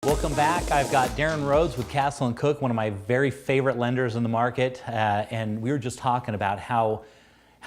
Welcome back. I've got Darren Rhodes with Castle & Cooke, one of my very favorite lenders in the market. And we were just talking about how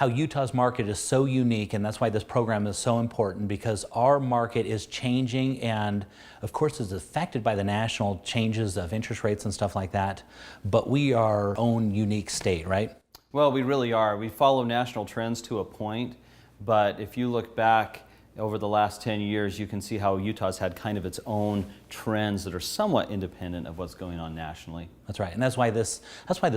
Utah's market is so unique, and that's why this program is so important, because our market is changing and of course is affected by the national changes of interest rates and stuff like that. But we are our own unique state, right? Well, we really are. We follow national trends to a point, but if you look back over the last 10 years, you can see how Utah's had kind of its own trends that are somewhat independent of what's going on nationally. That's right, and that's why this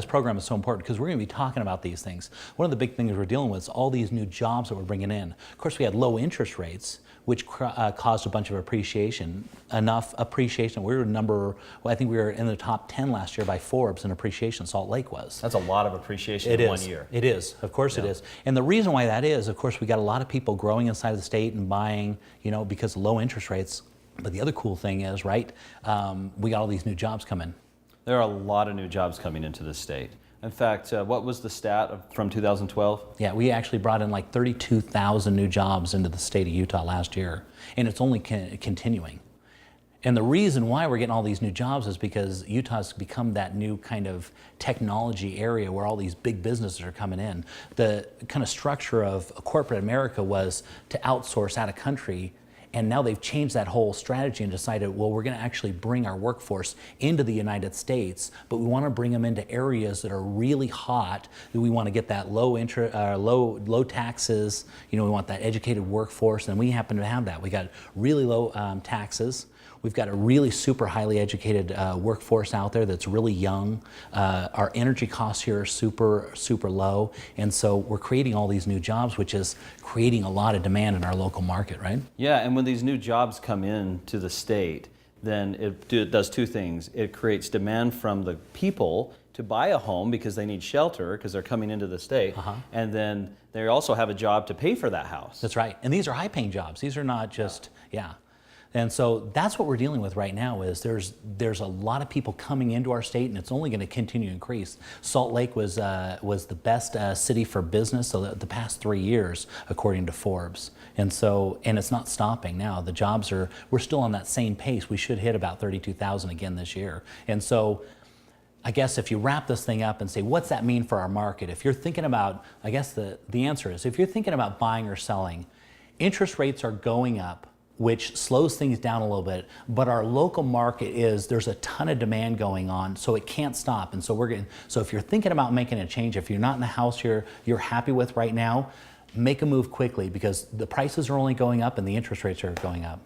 program is so important, because we're going to be talking about these things. One of the big things we're dealing with is all these new jobs that we're bringing in. Of course, we had low interest rates, which caused a bunch of appreciation. Enough appreciation. We were I think we were in the top 10 last year by Forbes in appreciation. Salt Lake was. That's a lot of appreciation in 1 year. It is. Of course it is. And the reason why that is, of course, we got a lot of people growing inside of the state and buying, because of low interest rates. But the other cool thing is, right, we got all these new jobs coming. There are a lot of new jobs coming into the state. In fact, what was the stat from 2012? Yeah, we actually brought in like 32,000 new jobs into the state of Utah last year, and it's only continuing. And the reason why we're getting all these new jobs is because Utah's become that new kind of technology area where all these big businesses are coming in. The kind of structure of corporate America was to outsource out of country. And now they've changed that whole strategy and decided, well, we're going to actually bring our workforce into the United States, but we want to bring them into areas that are really hot. We want to get that low taxes. We want that educated workforce, and we happen to have that. We got really low taxes. We've got a really super highly educated workforce out there that's really young. Our energy costs here are super low, and so we're creating all these new jobs, which is creating a lot of demand in our local market, right? Yeah, and when these new jobs come in to the state, then it does two things. It creates demand from the people to buy a home because they need shelter because they're coming into the state, and then they also have a job to pay for that house. That's right, and these are high-paying jobs. These are not just, And so that's what we're dealing with right now. Is there's a lot of people coming into our state, and it's only going to continue to increase. Salt Lake was the best city for business the past 3 years, according to Forbes. And it's not stopping now. The jobs we're still on that same pace. We should hit about 32,000 again this year. And so I guess if you wrap this thing up and say, what's that mean for our market? If you're thinking about, I guess the answer is, if you're thinking about buying or selling, interest rates are going up, which slows things down a little bit, but our local market there's a ton of demand going on, so it can't stop. And so if you're thinking about making a change, if you're not in the house you're happy with right now, make a move quickly, because the prices are only going up and the interest rates are going up.